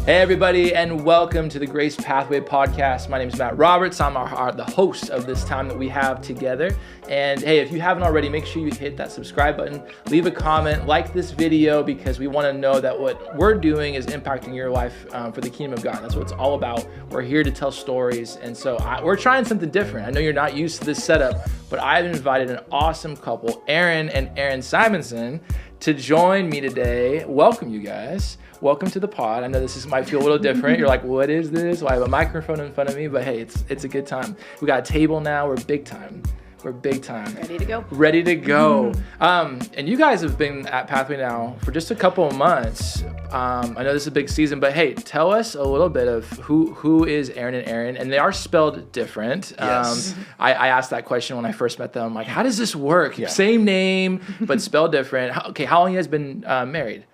Hey everybody, and welcome to the Grace Pathway Podcast. My name is Matt Roberts. I'm the host of this time that we have together. And hey, if you haven't already, make sure you hit that subscribe button, leave a comment, like this video, because we want to know that what we're doing is impacting your life for the kingdom of God. That's what it's all about. We're here to tell stories, and so we're trying something different. I know you're not used to this setup, but I've invited an awesome couple, Erin and Erin Simonson, to join me today. Welcome, you guys. Welcome to the pod. I know might feel a little different. You're like, what is this? Well, I have a microphone in front of me, but hey, it's a good time. We got a table now. We're big time. Ready to go. Ready to go. And you guys have been at Pathway now for just a couple of months. I know this is a big season, but hey, tell us a little bit of who is Erin and Erin, and they are spelled different. Yes. I asked that question when I first met them. I'm like, how does this work? Yeah. Same name, but spelled different. How long you guys been married?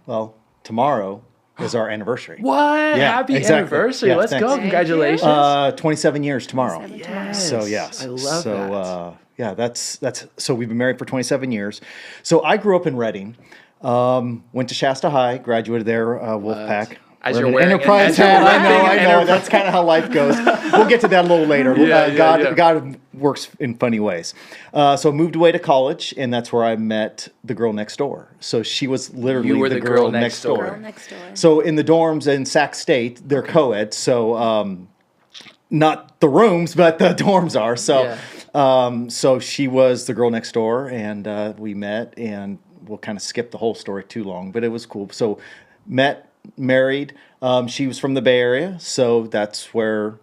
Well, tomorrow is our anniversary. What? Yeah, Happy exactly. anniversary. Yeah, Let's thanks. go. Thank Congratulations. 27 years tomorrow. Yes. So yes. I love that. Yeah, that's so we've been married for 27 years. So I grew up in Reading. Went to Shasta High, graduated there, Wolfpack. As We're you're an wearing enterprise an hat. I know. enterprise- That's kind of how life goes. We'll get to that a little later. Yeah. God works in funny ways. So I moved away to college, and that's where I met the girl next door. So she was literally You were the girl next door. Girl next door. So in the dorms in Sac State, they're co-ed. So not the rooms, but the dorms are. So so she was the girl next door, and we met, and we'll kind of skip the whole story too long, but it was cool. So met, married. She was from the Bay Area, so that's where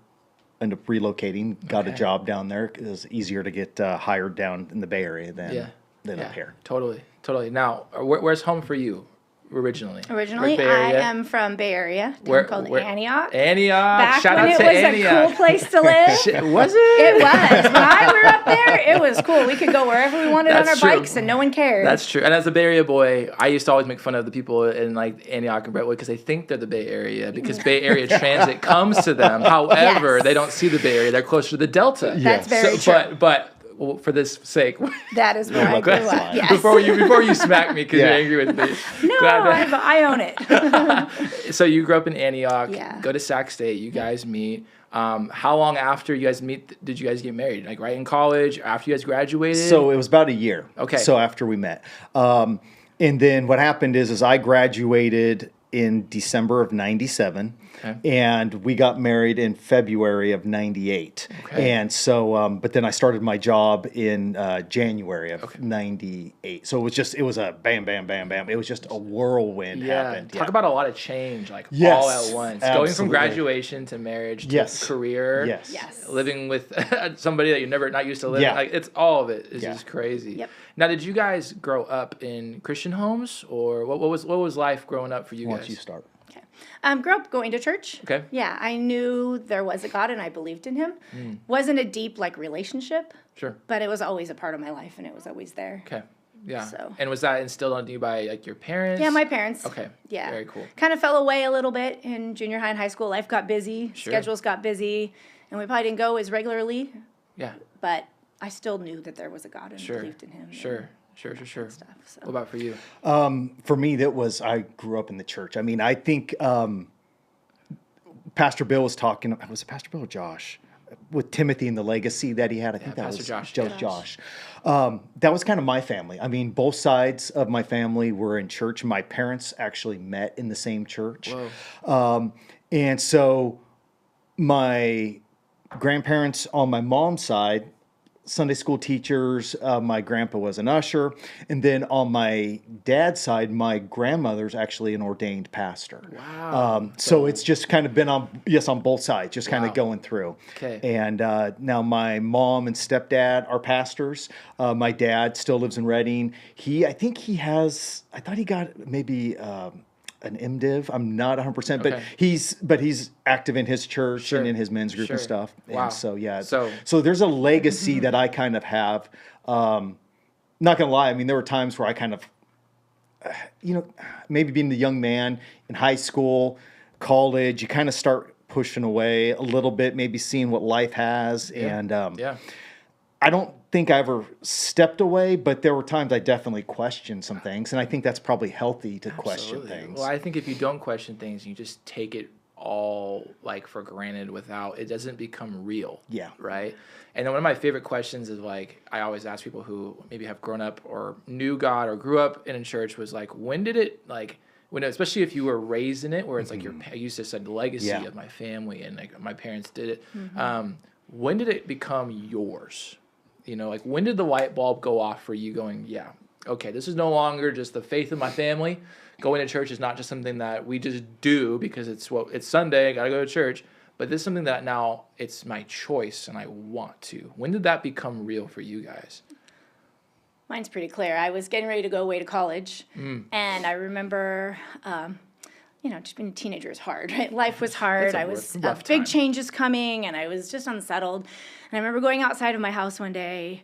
I ended up relocating. Got a job down there. It was easier to get hired down in the Bay Area than up here. Totally. Now, where's home for you originally? Originally, Bay I Area? am from Bay Area, a town called Antioch. Antioch. Back Shout when out it to was Antioch. a cool place to live. Was it? It was. When I grew up there, it was cool. We could go wherever we wanted on That's our true. bikes, and no one cared. That's true. And as a Bay Area boy, I used to always make fun of the people in like Antioch and Brentwood because they think they're the Bay Area because Bay Area transit comes to them. However, Yes. they don't see the Bay Area. They're closer to the Delta. That's very true. But well, for this sake, That is where I grew that's up. fine. Yes. before you smack me because Yeah. you're angry with me. No, Glad that- I own it. So you grew up in Antioch, Yeah. go to Sac State, you guys meet. How long after you guys meet did you guys get married? Like right in college, after you guys graduated? So it was about a year. Okay. So after we met. And then what happened is I graduated in December of 97. Okay. And we got married in February of 98. Okay. And so, but then I started my job in January of 98. So it was a bam, bam, bam, bam. It was just a whirlwind happened. Talk about a lot of change, like Yes, all at once. Going from absolutely. graduation to marriage to Yes. career. Yes. Yes. Living with somebody that you're not used to living. Yeah. Like it's all of it is Yeah. just crazy. Yep. Now, did you guys grow up in Christian homes, or what was life growing up for you Why guys? don't you start? Grew up going to church. Okay. Yeah, I knew there was a God and I believed in him. Wasn't a deep relationship, Sure. but it was always a part of my life and it was always there. Okay. Yeah. So- And was that instilled on you by like your parents? Yeah, my parents. Okay. Yeah. Very cool. Kind of fell away a little bit in junior high and high school. Life got busy, Sure. schedules got busy, and we probably didn't go as regularly, Yeah. but I still knew that there was a God and Sure. believed in him. Sure. Stuff, so. What about for you? For me, I grew up in the church. I mean, I think Pastor Bill was talking, was it Pastor Bill or Josh? With Timothy and the legacy that he had. I think that Pastor was Josh. Josh. That was kind of my family. I mean, both sides of my family were in church. My parents actually met in the same church. Whoa. And so my grandparents on my mom's side, Sunday school teachers. My grandpa was an usher. And then on my dad's side, my grandmother's actually an ordained pastor. Wow. So it's just kind of been on both sides, just kind Wow. of going through. Okay. And now my mom and stepdad are pastors. My dad still lives in Reading. I thought he got maybe an MDiv. I'm not 100%, but Okay. he's active in his church Sure. and in his men's group Sure. and stuff. Wow. And so yeah, So there's a legacy that I kind of have. Not gonna lie, I mean there were times where I kind of, maybe being the young man in high school, college, you kind of start pushing away a little bit, maybe seeing what life has, and yeah. I don't think I ever stepped away, but there were times I definitely questioned some things, and I think that's probably healthy to question things. Well, I think if you don't question things, you just take it all like for granted without it doesn't become real. Yeah. Right. And then one of my favorite questions is like I always ask people who maybe have grown up or knew God or grew up in a church was like, when did it like when especially if you were raised in it where it's like I used to say the legacy of my family and like my parents did it. When did it become yours? You know, like when did the light bulb go off for you going, yeah, okay, this is no longer just the faith of my family. Going to church is not just something that we just do because it's Sunday, I got to go to church. But this is something that now it's my choice and I want to. When did that become real for you guys? Mine's pretty clear. I was getting ready to go away to college. And I remember, just being a teenager is hard, right? Life was hard. I was big changes coming and I was just unsettled. And I remember going outside of my house one day,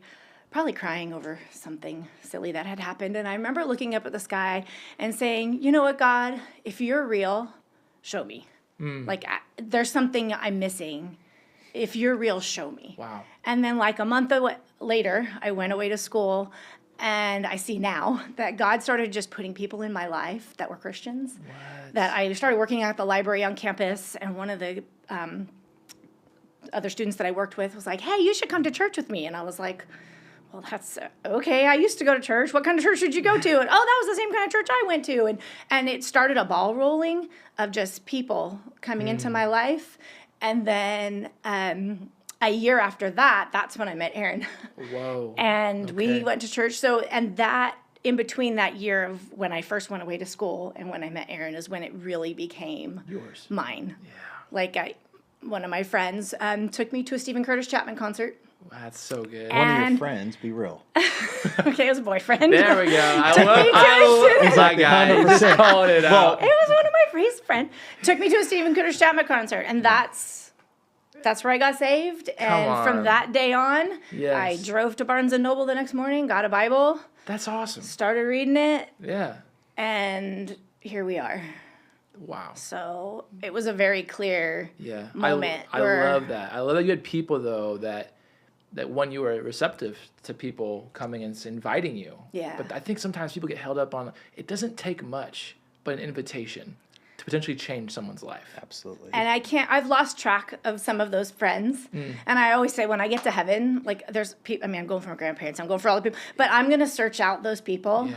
probably crying over something silly that had happened. And I remember looking up at the sky and saying, you know what, God, if you're real, show me. Like, there's something I'm missing. If you're real, show me. Wow. And then like a month later, I went away to school. And I see now that God started just putting people in my life that were Christians. What? That I started working at the library on campus. And one of the other students that I worked with was like, hey, you should come to church with me. And I was like, well, that's okay. I used to go to church. What kind of church did you go to? And that was the same kind of church I went to. And it started a ball rolling of just people coming into my life. And then a year after that, that's when I met Erin. Whoa. And we went to church. So, and that in between that year of when I first went away to school and when I met Erin is when it really became mine. Yeah. Like one of my friends took me to a Stephen Curtis Chapman concert. That's so good. One of your friends, be real. Okay, it was a boyfriend. There we go. I love guy. Just calling it out. It was one of my friends. Took me to a Stephen Curtis Chapman concert, and that's where I got saved. And from that day on, I drove to Barnes & Noble the next morning, got a Bible. That's awesome. Started reading it. Yeah. And here we are. Wow. So it was a very clear moment. I love that. I love that you had people, though, that when you were receptive to people coming and inviting you. Yeah. But I think sometimes people get held up on, it doesn't take much, but an invitation to potentially change someone's life. Absolutely. And I've lost track of some of those friends. And I always say when I get to heaven, like there's people, I'm going for my grandparents, I'm going for all the people, but I'm going to search out those people.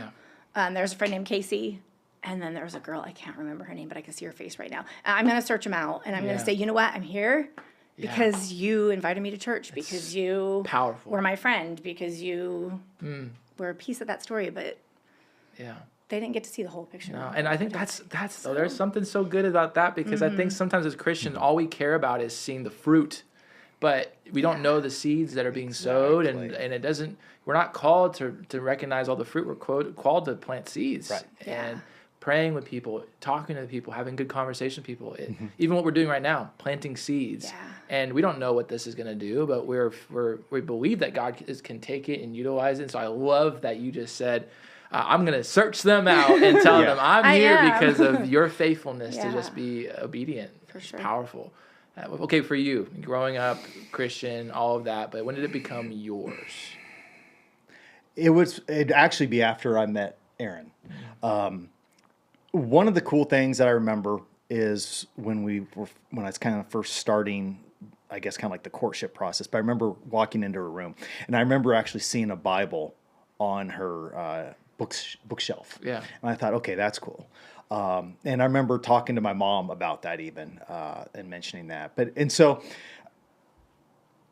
Yeah. There's a friend named Casey. And then there was a girl, I can't remember her name, but I can see her face right now. I'm going to search them out. And I'm going to say, you know what, I'm here. Because you invited me to church, because you were my friend, because you were a piece of that story, but they didn't get to see the whole picture. No, and I think that's there's something so good about that, because I think sometimes as Christians, all we care about is seeing the fruit, but we don't know the seeds that are being sowed, and it doesn't. We're not called to recognize all the fruit. We're called to plant seeds, and praying with people, talking to people, having good conversation with people. Even what we're doing right now, planting seeds. Yeah. And we don't know what this is going to do, but we believe that God can take it and utilize it. And so I love that you just said, I'm going to search them out and tell them I'm here because of your faithfulness to just be obedient. For sure. It's powerful. Okay, for you, growing up, Christian, all of that, but when did it become yours? It'd actually be after I met Erin. One of the cool things that I remember is when I was kind of first starting, I guess kind of like the courtship process, but I remember walking into her room and I remember actually seeing a Bible on her bookshelf. Yeah. And I thought, okay, that's cool. And I remember talking to my mom about that even, and mentioning that. And so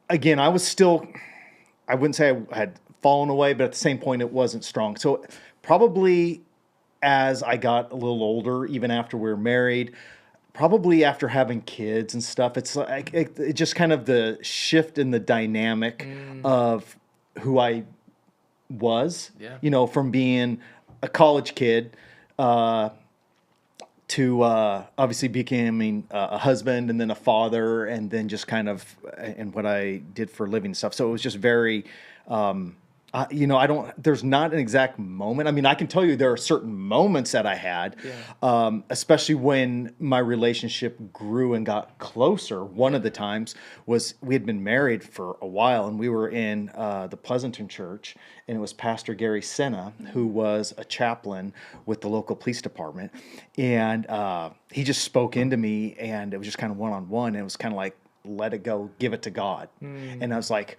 again, I was still, I wouldn't say I had fallen away, but at the same point, it wasn't strong. So probably as I got a little older, even after we were married, probably after having kids and stuff, it's like it just kind of the shift in the dynamic of who I was, from being a college kid to obviously becoming a husband and then a father and then just kind of and what I did for a living and stuff. So it was just very I don't, there's not an exact moment. I mean, I can tell you there are certain moments that I had, especially when my relationship grew and got closer. One of the times was we had been married for a while, and we were in the Pleasanton church, and it was Pastor Gary Senna, who was a chaplain with the local police department. And he just spoke into me, and it was just kind of one-on-one. And it was kind of like, let it go, give it to God. And I was like,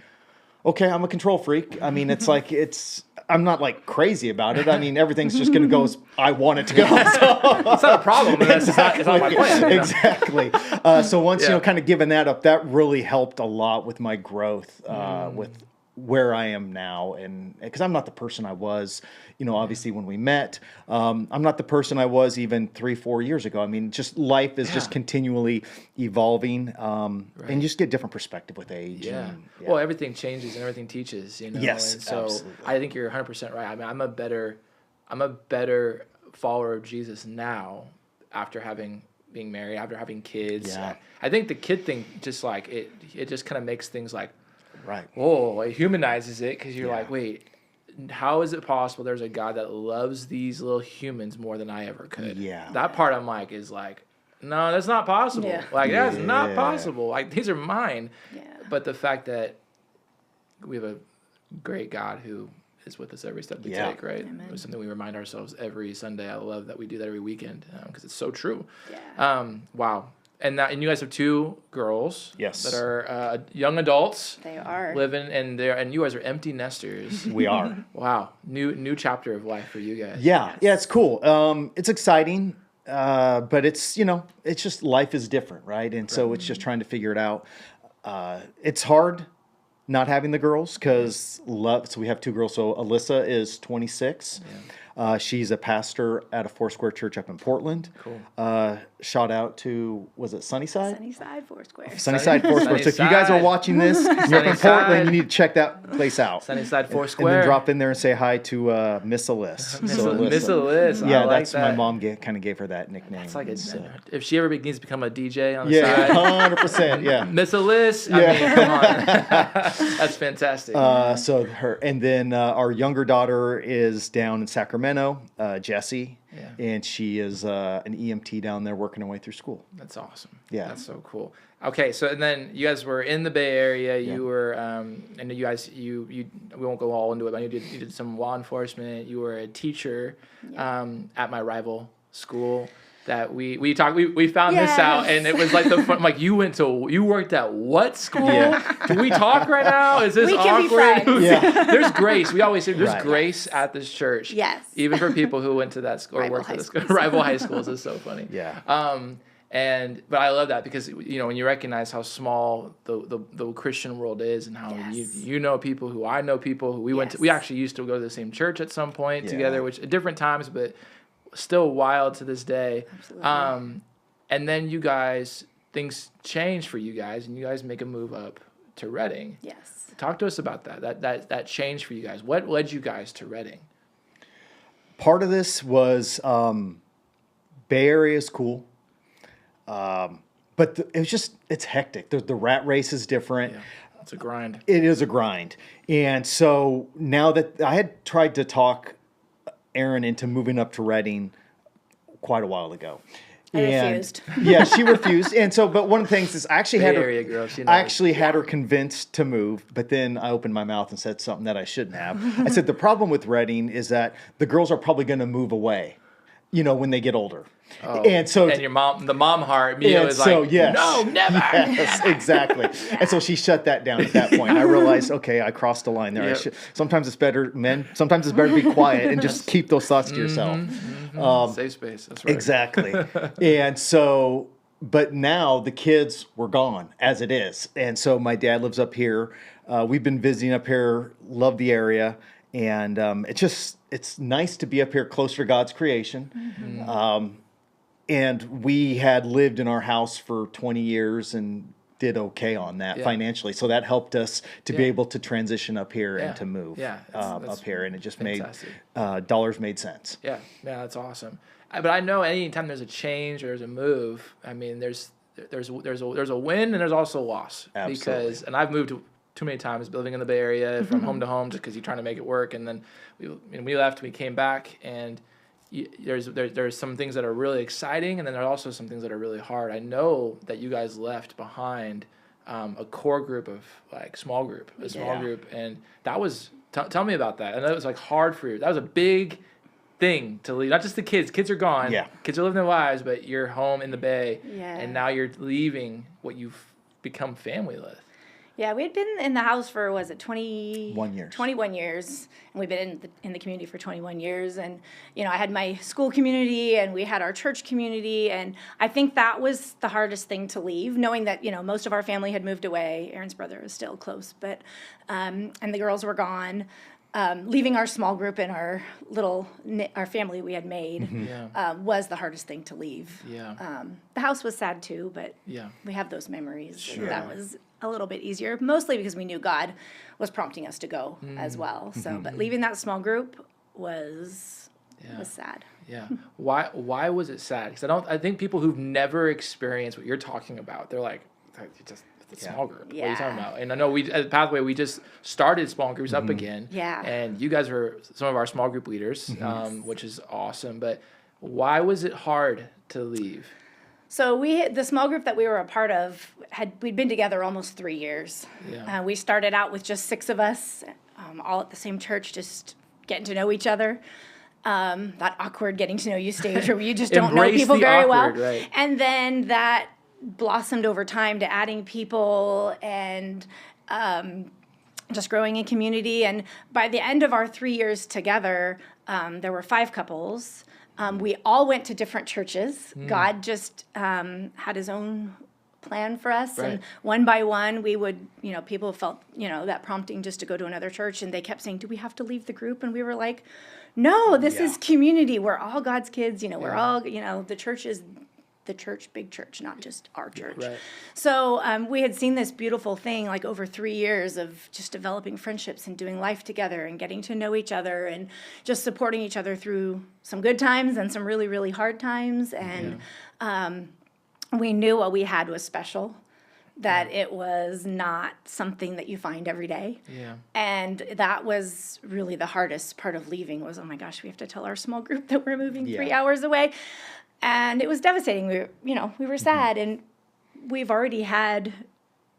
okay, I'm a control freak. I mean, I'm not like crazy about it. I mean, everything's just going to go as I want it to go. So. It's not a problem. It's not my plan. Exactly. So once, kind of giving that up, that really helped a lot with my growth, with where I am now. And because I'm not the person I was, obviously when we met, I'm not the person I was even 3-4 years ago. I mean, just life is just continually evolving, and you just get different perspective with age. Yeah. And, Well, everything changes and everything teaches, Yes, and so absolutely. I think you're 100% right. I mean, I'm a better follower of Jesus now after being married, after having kids. Yeah. I think the kid thing just like it just kind of makes things like, right. whoa, it humanizes it, because you're like, wait, how is it possible there's a God that loves these little humans more than I ever could? Yeah. That part I'm like is like, no, that's not possible. Yeah. Like, that's not possible. Like, these are mine. Yeah. But the fact that we have a great God who is with us every step we take, right? Amen. It's something we remind ourselves every Sunday. I love that we do that every weekend, because it's so true. Yeah. Wow. And you guys have 2 girls that are young adults. They are. Living, and you guys are empty nesters. We are. Wow. New chapter of life for you guys. Yeah. Yeah, it's cool. It's exciting, but it's, it's just life is different, right? And so it's just trying to figure it out. It's hard not having the girls because so we have 2 girls. So Alyssa is 26. She's a pastor at a Foursquare church up in Portland. Cool. Shout out to, was it Sunnyside? Sunnyside Foursquare. Sunnyside Foursquare. So if you guys are watching this, you're up in Sunnyside. Portland, you need to check that place out. Sunnyside And Foursquare. then drop in there and say hi to Miss Alyssa. Miss So Alyssa. Yeah, I like that's that. my mom kind of gave her that nickname. It's like so. if she ever needs to become a DJ on the side. 100%. Yeah. Miss Alyssa. I mean, come on. That's fantastic. So her, and then our younger daughter is down in Sacramento, Jessie, and she is an EMT down there working her way through school. That's awesome. Yeah. That's so cool. Okay, so and then you guys were in the Bay Area. You were, and you guys, we won't go all into it, but you did some law enforcement. You were a teacher at my rival school. That we found this out, and it was like like you worked at what school? Can we talk right now? Is this We can awkward? be friends. There's grace. We always say there's Right. grace at this church. Yes. Even for people who went to that school or Rival worked at high the school. schools. Rival high schools is so funny. Yeah. But I love that because when you recognize how small the Christian world is, and how you know people who I know people who we actually used to go to the same church at some point together, which at different times, but still wild to this day. Absolutely. And then you guys, things change for you guys, and you guys make a move up to Redding. Yes. Talk to us about that change for you guys. What led you guys to Redding? Part of this was Bay Area is cool, but it's hectic. The rat race is different. Yeah, it's a grind. It is a grind. And so now that I had tried to talk Erin into moving up to Redding quite a while ago. I refused. Yeah, she refused. And so, but one of the things is I actually Bay had her, Area girl, she knows. I actually had her convinced to move, but then I opened my mouth and said something that I shouldn't have. I said, the problem with Redding is that the girls are probably going to move away, when they get older. Oh, and so, the mom heart immediately was like, yes, no, never. Yes, exactly. And so she shut that down at that point. I realized, okay, I crossed the line there. Yep. Sometimes it's better to be quiet and just keep those thoughts to yourself. Safe space. That's right. Exactly. And so, but now the kids were gone as it is. And so my dad lives up here. We've been visiting up here, love the area. And it's nice to be up here closer to God's creation. Mm-hmm. And we had lived in our house for 20 years and did okay on that financially. So that helped us to be able to transition up here and to move up here. And it just fantastic. made dollars made sense. Yeah, that's awesome. But I know anytime there's a change or there's a move, I mean, there's a win and there's also a loss. Absolutely. And I've moved too many times living in the Bay Area from home to home just because you're trying to make it work. And then we left, we came back, and there's some things that are really exciting, and then there are also some things that are really hard. I know that you guys left behind a core group of small group, and that was tell me about that. And that was hard for you. That was a big thing to leave. Not just the kids. Kids are gone. Yeah. Kids are living their lives, but you're home in the Bay, and now you're leaving what you've become family with. Yeah, we had been in the house for, 21 years. 21 years, and we've been in the community for 21 years. And, I had my school community, and we had our church community, and I think that was the hardest thing to leave, knowing that, most of our family had moved away. Erin's brother is still close, but, and the girls were gone. Leaving our small group and our family we had made was the hardest thing to leave. Yeah. The house was sad too, but we have those memories. Sure. That was a little bit easier, mostly because we knew God was prompting us to go as well. So, but leaving that small group was sad. Yeah. Why was it sad? Because I think people who've never experienced what you're talking about, they're like, just small group. What are you talking about? And I know we at Pathway we just started small groups up again. Yeah. And you guys were some of our small group leaders, which is awesome. But why was it hard to leave? So the small group that we were a part of we'd been together almost 3 years. Yeah. We started out with just 6 of us, all at the same church, just getting to know each other. That awkward getting to know you stage where you just don't know people very well. Right. And then that blossomed over time to adding people and just growing a community. And by the end of our 3 years together, there were 5 couples. We all went to different churches. God just had his own plan for us. Right. And one by one, we would, people felt, that prompting just to go to another church. And they kept saying, do we have to leave the group? And we were like, no, this is community. We're all God's kids. We're all, the church is the church, big church, not just our church. Right. So we had seen this beautiful thing over 3 years of just developing friendships and doing life together and getting to know each other and just supporting each other through some good times and some really, really hard times. And we knew what we had was special, that it was not something that you find every day. Yeah. And that was really the hardest part of leaving was, oh my gosh, we have to tell our small group that we're moving 3 hours away. And it was devastating. We were sad, and we've already had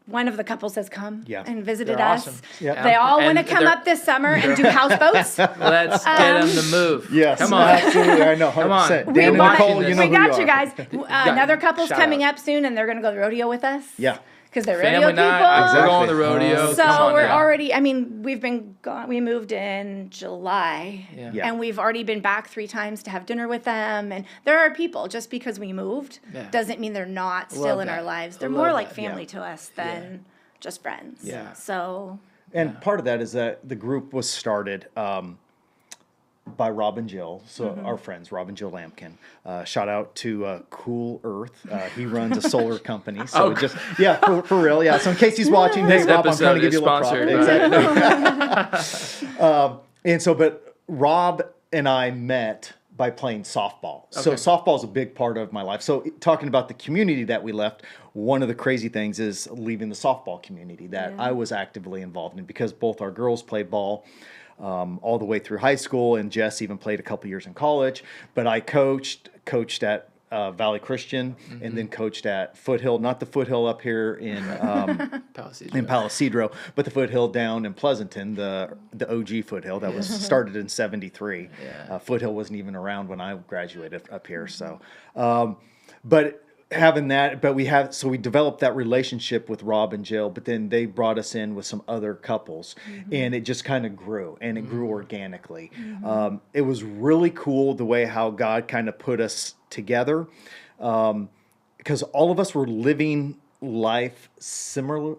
one of the couples has come and visited us. Awesome. Yep. They all want to come up this summer and do houseboats. Let's get them to move. Yes, come on, absolutely. I know, 100%. Come on. Dan We and Nicole, you know we who got you you guys. Another couple's Shout coming out. up soon, and they're going to go to the rodeo with us. Yeah. Because they're Family rodeo night. people. We're going to the rodeo. So Come on we're now. already, we've been gone. We moved in July. Yeah. And we've already been back 3 times to have dinner with them. And there are people, just because we moved, doesn't mean they're not still in our lives. They're more like family to us than just friends. Yeah. So. And part of that is that the group was started by Rob and Jill, so our friends, Rob and Jill Lampkin. Shout out to Cool Earth. He runs a solar company. So for real. Yeah. So in case he's watching, hey, Rob, I'm trying to give you a little prop. Exactly. But Rob and I met by playing softball. So softball is a big part of my life. So talking about the community that we left, one of the crazy things is leaving the softball community that I was actively involved in, because both our girls played ball all the way through high school, and Jess even played a couple years in college. But I coached at Valley Christian, and then coached at Foothill, not the Foothill up here in Palisadro, but the Foothill down in Pleasanton, the OG Foothill that was started in '73. Foothill wasn't even around when I graduated up here. So, but having that, we developed that relationship with Rob and Jill, but then they brought us in with some other couples, and it just kind of grew, and it grew organically. It was really cool the way how God kind of put us together, because all of us were living life similarly,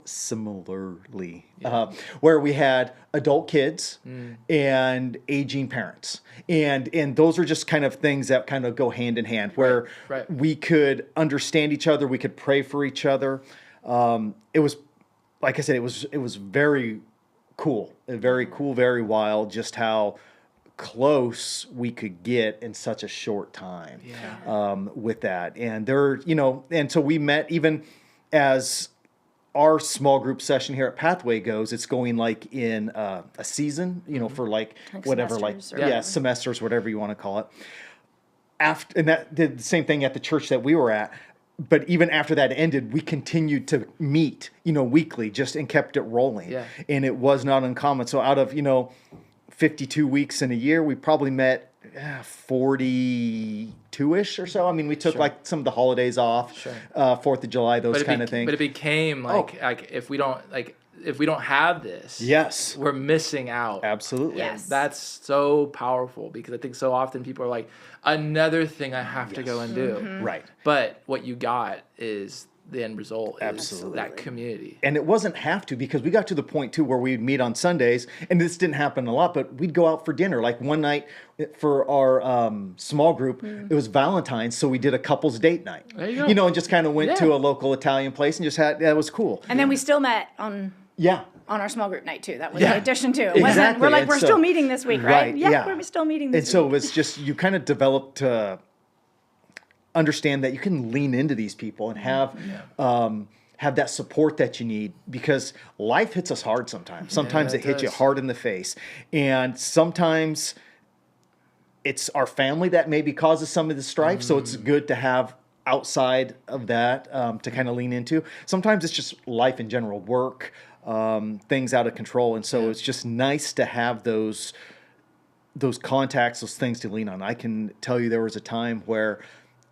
where we had adult kids and aging parents, and those are just kind of things that kind of go hand in hand, where we could understand each other, we could pray for each other. It was, like I said, it was very cool, very wild, just how close we could get in such a short time with that. And and so we met even as our small group session here at Pathway goes, it's going like in a season, for like whatever, semesters, whatever you want to call it. And that did the same thing at the church that we were at. But even after that ended, we continued to meet, weekly, and kept it rolling. Yeah. And it was not uncommon. So out of, 52 weeks in a year, we probably met 42-ish or so. I mean, we took like some of the holidays off, 4th of July, those kind of things. But it became like if we don't have this, yes, we're missing out. Absolutely. Yes. That's so powerful, because I think so often people are like, another thing I have to go and do. Right. But what you got is the end result. Absolutely. Is that community. And it wasn't have to, because we got to the point too where we'd meet on Sundays, and this didn't happen a lot, but we'd go out for dinner. Like one night for our small group, it was Valentine's, so we did a couples date night. There you go. And just kind of went to a local Italian place and just that was cool. And then we still met on our small group night too. That was in addition to. It wasn't, we're like, we're still meeting this week, right? Yeah, we're still meeting this week. And so it was just, you kind of developed to understand that you can lean into these people and have that support that you need, because life hits us hard sometimes. Sometimes it hits you hard in the face. And sometimes it's our family that maybe causes some of the strife. So it's good to have outside of that to kind of lean into. Sometimes it's just life in general, work, things out of control. And so it's just nice to have those contacts, those things to lean on. I can tell you there was a time where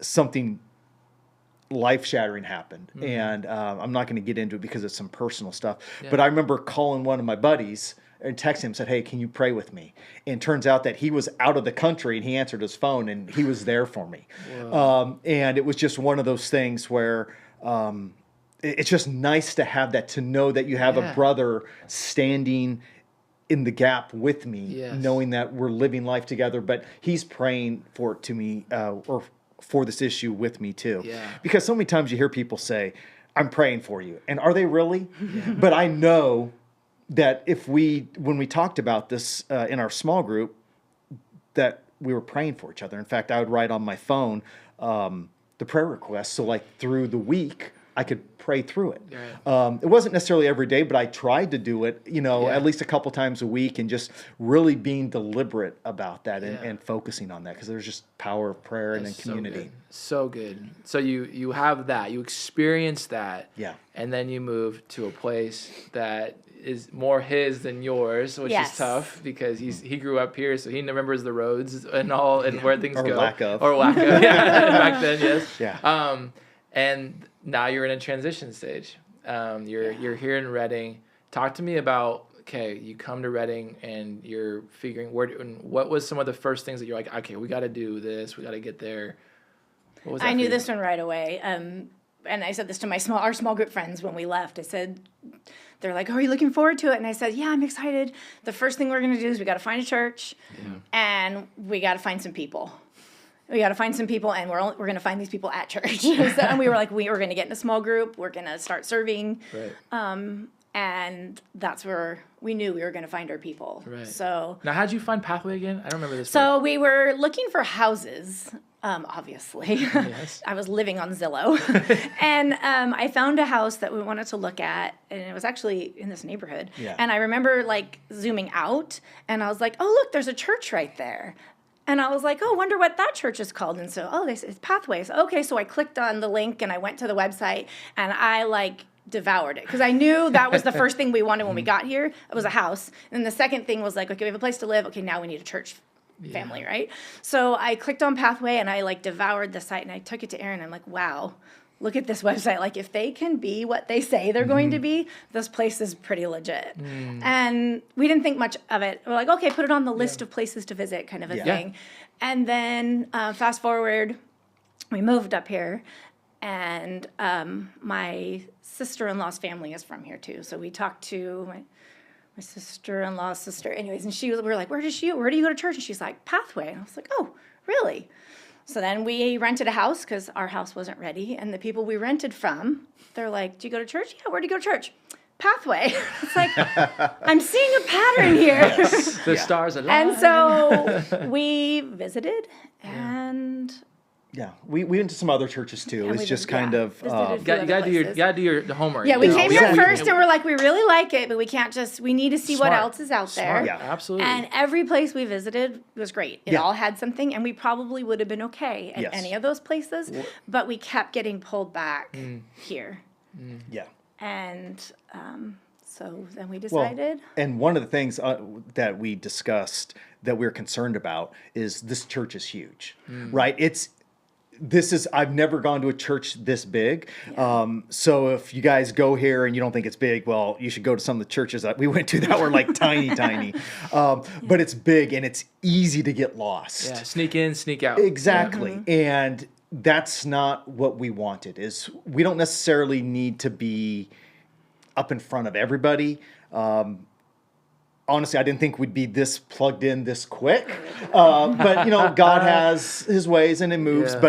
something life-shattering happened, and I'm not going to get into it because it's some personal stuff, but I remember calling one of my buddies and texting him, said, "Hey, can you pray with me?" And turns out that he was out of the country, and he answered his phone, and he was there for me. And it was just one of those things where it's just nice to have that, to know that you have a brother standing in the gap with me, knowing that we're living life together, but he's praying for it to me, or for this issue with me too. Because so many times you hear people say, "I'm praying for you." And are they really? But I know that when we talked about this in our small group, that we were praying for each other. In fact, I would write on my phone the prayer requests. So like through the week, I could pray through it. It wasn't necessarily every day, but I tried to do it, at least a couple times a week, and just really being deliberate about that and focusing on that, because there's just power of prayer and in community. So good. So you have that, you experience that, and then you move to a place that is more his than yours, which is tough, because he grew up here, so he remembers the roads and all, and where things go. Or lack of. Back then, yes. And now you're in a transition stage. You're here in Reading. Talk to me about, you come to Reading and you're figuring what was some of the first things that you're like, okay, we got to do this, we got to get there. What was that? I knew this one right away. And I said this to our small group friends when we left. I said, they're like, "Oh, are you looking forward to it?" And I said, "Yeah, I'm excited. The first thing we're going to do is we got to find a church, and we got to find some people. We got to find some people, and we're going to find these people at church." And we were like, we were going to get in a small group. We're going to start serving. Right. And that's where we knew we were going to find our people. Right. So now, how'd you find Pathway again? I don't remember this. So we were looking for houses. Obviously, I was living on Zillow, and I found a house that we wanted to look at, and it was actually in this neighborhood. And I remember like zooming out, and I was like, "Oh, look, there's a church right there." And I was like, "Oh, wonder what that church is called." And so, it's Pathways. Okay, so I clicked on the link and I went to the website, and I devoured it, because I knew that was the first thing we wanted when we got here. It was a house, and the second thing was like, okay, we have a place to live. Okay, now we need a church family, right? So I clicked on Pathway and I devoured the site, and I took it to Erin. I'm like, wow, look at this website. Like, if they can be what they say they're going to be, this place is pretty legit. And we didn't think much of it. We're like, okay, put it on the list of places to visit, kind of a thing. And then fast forward, we moved up here, and my sister-in-law's family is from here too. So we talked to my sister-in-law's sister. Anyways, and we were like, where do you go to church? And she's like, Pathway. And I was like, oh, really? So then we rented a house, because our house wasn't ready. And the people we rented from, they're like, do you go to church? Yeah, where do you go to church? Pathway. It's like, I'm seeing a pattern here. The stars align. And so we visited, and Yeah, we went to some other churches too. And It's we just visited- kind of visited You gotta do your homework. Yeah, we came here Yeah. first and we're like, we really like it, but we can't just, we need to see what Smart. else is out there. Smart. Yeah. Absolutely. And every place we visited was great. It Yeah. all had something, and we probably would have been okay at Yes. any of those places, but we kept getting pulled back here. yeah. And so then we Well, decided. and one of the things that we discussed that we're concerned about is this church is huge, right? I've never gone to a church this big. So if you guys go here and you don't think it's big, well, you should go to some of the churches that we went to that were like tiny. But it's big and it's easy to get lost. Yeah, sneak in, sneak out. Exactly. And that's not what we wanted. Is we don't necessarily need to be up in front of everybody. Honestly, I didn't think we'd be this plugged in this quick, but God has His ways and it moves. Yeah.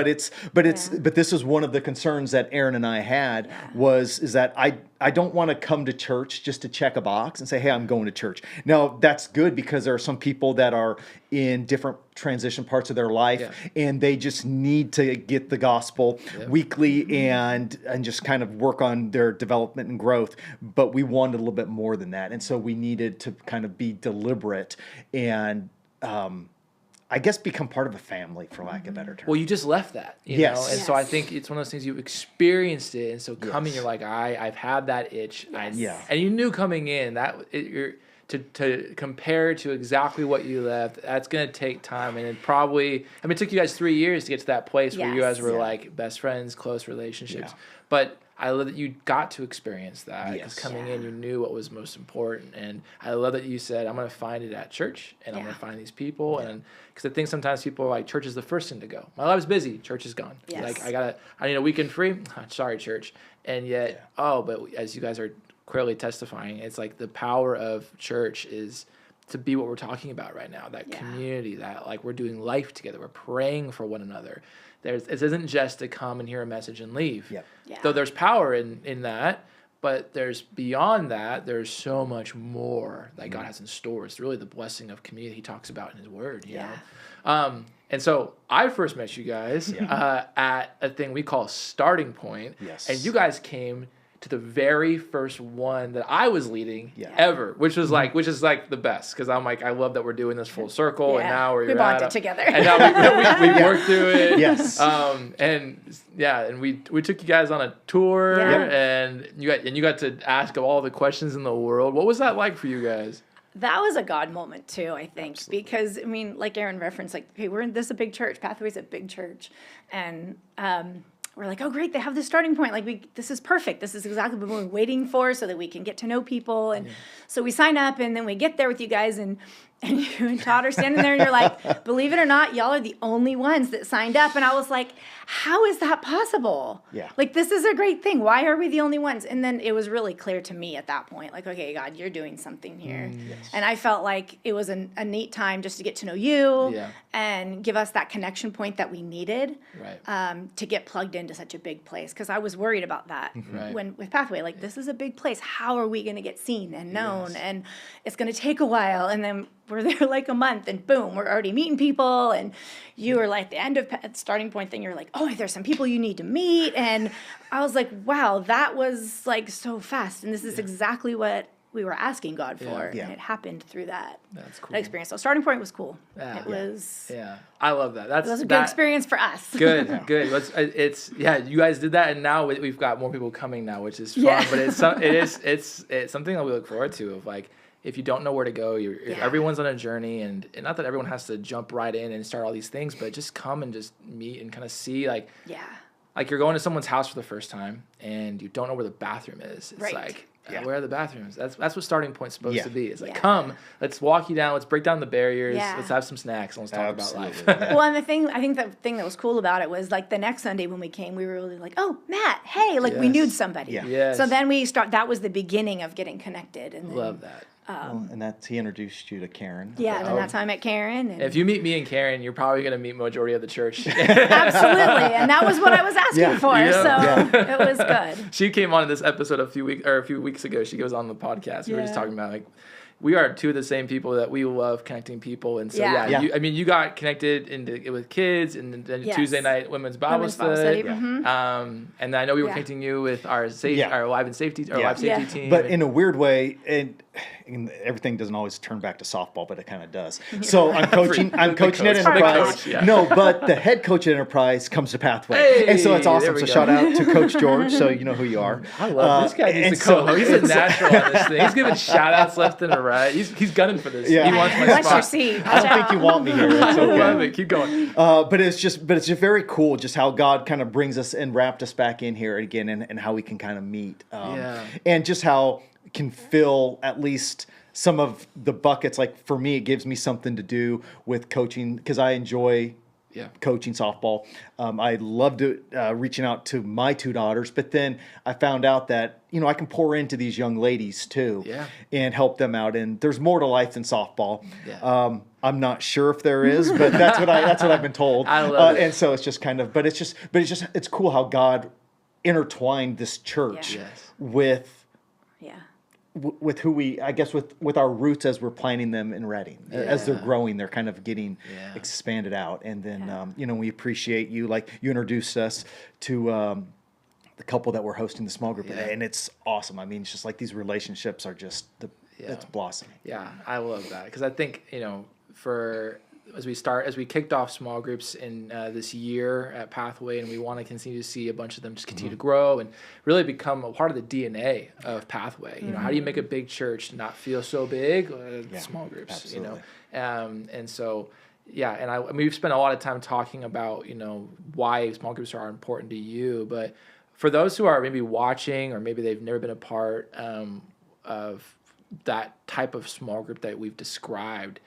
But this is one of the concerns that Erin and I had is that I don't want to come to church just to check a box and say, hey, I'm going to church. Now that's good because there are some people that are in different transition parts of their life and they just need to get the gospel weekly and just kind of work on their development and growth. But we wanted a little bit more than that, and so we needed to kind of be deliberate and I guess become part of a family, for lack of a better term. Well, you just left that, you Yes. know, and so I think it's one of those things you experienced it, and so coming, you're like, I've had that itch, and you knew coming in that you're to compare to exactly what you left. That's gonna take time, and it took you guys 3 years to get to that place where you guys were like best friends, close relationships, but I love that you got to experience that because coming in, you knew what was most important. And I love that you said, I'm going to find it at church and I'm going to find these people. And because I think sometimes people are like, church is the first thing to go. My life's busy. Church is gone. Yes. Like, I need a weekend free. Sorry, church. And yet, but as you guys are clearly testifying, it's like the power of church is to be what we're talking about right now, that community, that like we're doing life together. We're praying for one another. It isn't just to come and hear a message and leave. Yep. Yeah. Though there's power in that, but there's beyond that, there's so much more that God has in store. It's really the blessing of community He talks about in His Word, you know? And so I first met you guys at a thing we call Starting Point. Yes. And you guys came to the very first one that I was leading ever, which is like the best, because I'm like, I love that we're doing this full circle, and now we bonded together, and now we worked through it. Yes. And we took you guys on a tour, and you got to ask all the questions in the world. What was that like for you guys? That was a God moment too, I think, because I mean, like Erin referenced, like, hey, this is a big church. Pathway's a big church, and we're like, oh, great, they have this Starting Point. Like, this is perfect. This is exactly what we're waiting for so that we can get to know people. And so we sign up, and then we get there with you guys, and you and Todd are standing there, and you're like, believe it or not, y'all are the only ones that signed up. And I was like, how is that possible? Yeah. Like, this is a great thing. Why are we the only ones? And then it was really clear to me at that point, like, okay, God, you're doing something here. And I felt like it was a neat time just to get to know you and give us that connection point that we needed to get plugged into such a big place. Because I was worried about that with Pathway. Like, this is a big place. How are we going to get seen and known? And it's going to take a while. And then we're there like a month, and boom, we're already meeting people. And you were like, the end of Starting Point thing, you're like, oh, there's some people you need to meet. And I was like, wow, that was like so fast. And this is exactly what we were asking God for. And it happened through that, That's cool. that experience. So Starting Point was cool. Yeah. It was. Yeah, I love that. It was a good experience for us. Good. It's you guys did that, and now we've got more people coming now, which is fun. Yeah. But it's something that we look forward to. Of like, if you don't know where to go, everyone's on a journey, and not that everyone has to jump right in and start all these things, but just come and just meet and kind of see, like you're going to someone's house for the first time, and you don't know where the bathroom is. It's like, where are the bathrooms? That's what Starting Point's supposed to be. It's like, come, let's walk you down, let's break down the barriers, let's have some snacks, and let's talk about life. Well, and I think the thing that was cool about it was, like, the next Sunday when we came, we were really like, oh, Matt, hey, like, we knew somebody. So then that was the beginning of getting connected. And then, Love that. And he introduced you to Karen. Yeah, and then that's how I met Karen. And if you meet me and Karen, you're probably going to meet majority of the church. Absolutely, and that was what I was asking for, so it was good. She came on in this episode a few weeks ago. She goes on the podcast. We were just talking about, like, we are two of the same people that we love connecting people. And so, Yeah. you got connected with kids and then Yes. Tuesday night women's Bible study. And I know we were connecting you with our live safety team. But in a weird way, and everything doesn't always turn back to softball, but it kind of does. So I'm coaching at Enterprise. No, but the head coach at Enterprise comes to Pathway. Hey, and so it's awesome. there So we shout go. out to Coach George, so you know who you are. I love this guy. Needs to co-host. He's a natural on this thing. He's giving shout outs left and right. He's gunning for this. Yeah. He wants my What's spot. your seat? I don't think you want me here. It's I okay. love it. Keep going. But it's just very cool just how God kind of brings us and wrapped us back in here again, and how we can kind of meet. And just how it can fill at least some of the buckets. Like for me, it gives me something to do with coaching because I enjoy coaching softball. I loved reaching out to my two daughters, but then I found out that, I can pour into these young ladies too and help them out. And there's more to life than softball. Yeah. I'm not sure if there is, but that's what I've been told. I love it. And so it's just kind of, it's cool how God intertwined this church with who we, I guess, with our roots as we're planting them in Reading. As they're growing, they're kind of getting expanded out. And then, we appreciate you. Like, you introduced us to the couple that we're hosting the small group today. And it's awesome. I mean, it's just like these relationships are just, it's blossoming. Yeah, I love that. Because I think, as we kicked off small groups in this year at Pathway, and we want to continue to see a bunch of them just continue to grow and really become a part of the DNA of Pathway. How do you make a big church not feel so big? Small groups, absolutely. And so, we've spent a lot of time talking about, why small groups are important to you. But for those who are maybe watching, or maybe they've never been a part of that type of small group that we've described,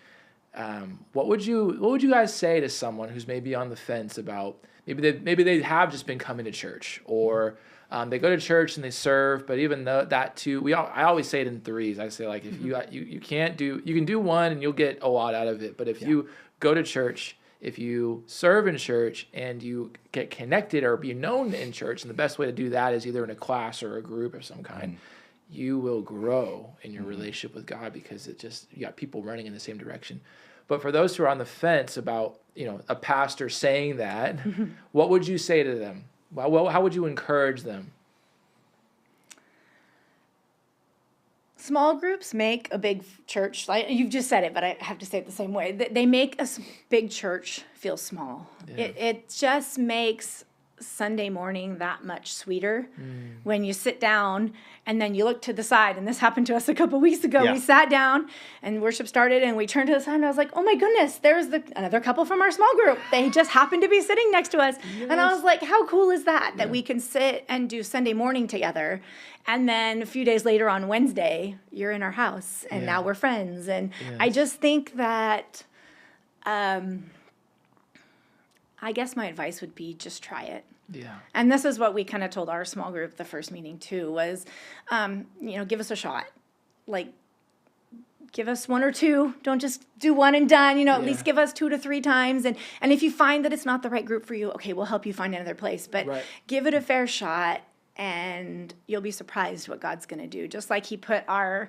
what would you guys say to someone who's maybe on the fence about maybe they have just been coming to church, or they go to church and they serve, but even though that too, I always say it in threes. I say, like, if you can do one and you'll get a lot out of it, but if you go to church, if you serve in church and you get connected or be known in church, and the best way to do that is either in a class or a group of some kind, you will grow in your relationship with God, because you got people running in the same direction. But for those who are on the fence about, a pastor saying that, what would you say to them? How would you encourage them? Small groups make a big church, like you've just said it, but I have to say it the same way. They make a big church feel small. Yeah. It just makes Sunday morning that much sweeter when you sit down and then you look to the side. And this happened to us a couple weeks ago. We sat down and worship started, and we turned to the side, and I was like, oh my goodness, there's another couple from our small group. They just happened to be sitting next to us. Yes. And I was like, how cool is that we can sit and do Sunday morning together, and then a few days later on Wednesday you're in our house, and now we're friends. And I just think that I guess my advice would be just try it. Yeah. And this is what we kind of told our small group the first meeting too, was, give us a shot. Like, give us one or two. Don't just do one and done, at least give us 2 to 3 times. And if you find that it's not the right group for you, okay, we'll help you find another place. But give it a fair shot, and you'll be surprised what God's going to do. Just like he put our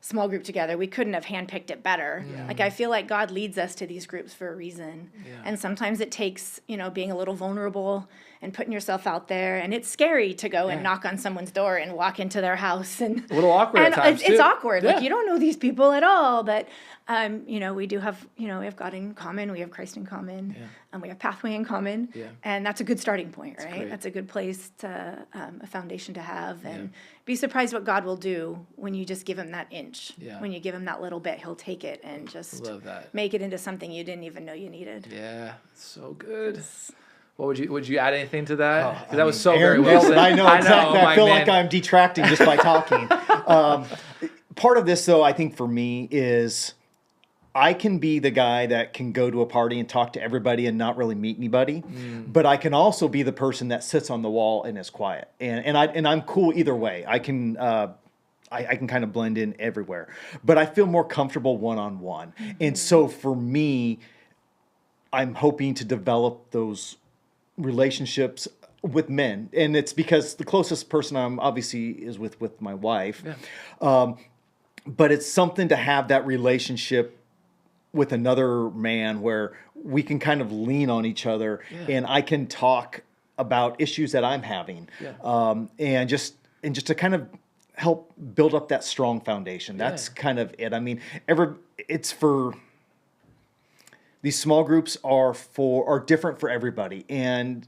small group together, we couldn't have handpicked it better. Like, I feel like God leads us to these groups for a reason. And sometimes it takes, being a little vulnerable and putting yourself out there. And it's scary to go and knock on someone's door and walk into their house. And a little awkward at times, it's awkward. Like, you don't know these people at all. But, we do have, we have God in common. We have Christ in common. And we have Pathway in common. And that's a good starting point, right? That's a good place to, a foundation to have. And be surprised what God will do when you just give him that inch. When you give him that little bit, he'll take it and just make it into something you didn't even know you needed. Yeah, so good. What would you add anything to that? Because that was so Erin very well said. I know exactly. I feel like I'm detracting just by talking. Part of this, though, I think for me is I can be the guy that can go to a party and talk to everybody and not really meet anybody, but I can also be the person that sits on the wall and is quiet. And I'm cool either way. I can kind of blend in everywhere, but I feel more comfortable one-on-one. And so for me, I'm hoping to develop those relationships with men, and it's because the closest person I'm obviously is with my wife. but it's something to have that relationship with another man where we can kind of lean on each other, and I can talk about issues that I'm having, and just to kind of help build up that strong foundation. That's kind of it. I mean, it's for these small groups are different for everybody, and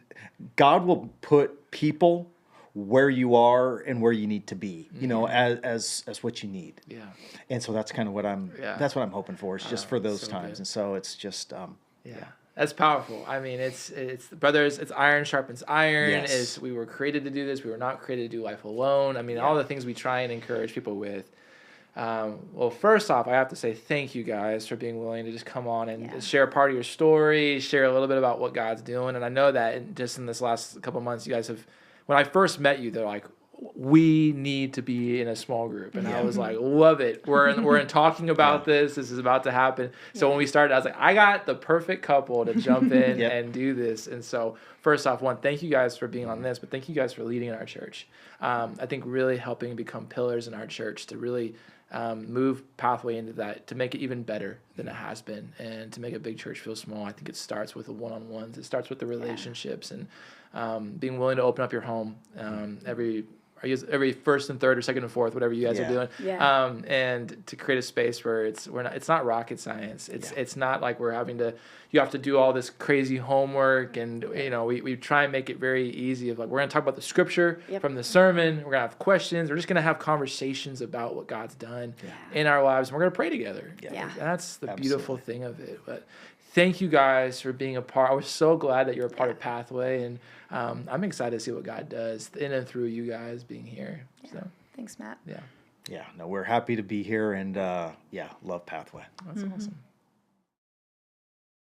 God will put people where you are and where you need to be, you know, as what you need. Yeah. And so that's kind of what that's what I'm hoping for. It's just for those times. Good. And so it's just, That's powerful. I mean, it's brothers, it's iron sharpens iron. Yes. We were created to do this. We were not created to do life alone. I mean, all the things we try and encourage people with. Well, first off, I have to say thank you guys for being willing to just come on and share a part of your story, share a little bit about what God's doing. And I know that just in this last couple of months, you guys have, when I first met you, they're like, we need to be in a small group. And I was like, love it. We're in talking about this. This is about to happen. So when we started, I was like, I got the perfect couple to jump in and do this. And so first off, thank you guys for being on this, but thank you guys for leading in our church. I think really helping become pillars in our church to really move Pathway into that, to make it even better than it has been, and to make a big church feel small. I think it starts with the one-on-ones. It starts with the relationships and being willing to open up your home every first and third or second and fourth, whatever you guys are doing, and to create a space where it's not rocket science. It's not like you have to do all this crazy homework, and you know we try and make it very easy. Of like, we're gonna talk about the scripture from the sermon. We're gonna have questions. We're just gonna have conversations about what God's done in our lives, and we're gonna pray together. That's the beautiful thing of it. But thank you guys for being a part. I was so glad that you're a part of Pathway, and I'm excited to see what God does in and through you guys being here. So thanks, Matt. No, we're happy to be here, and love Pathway. That's awesome.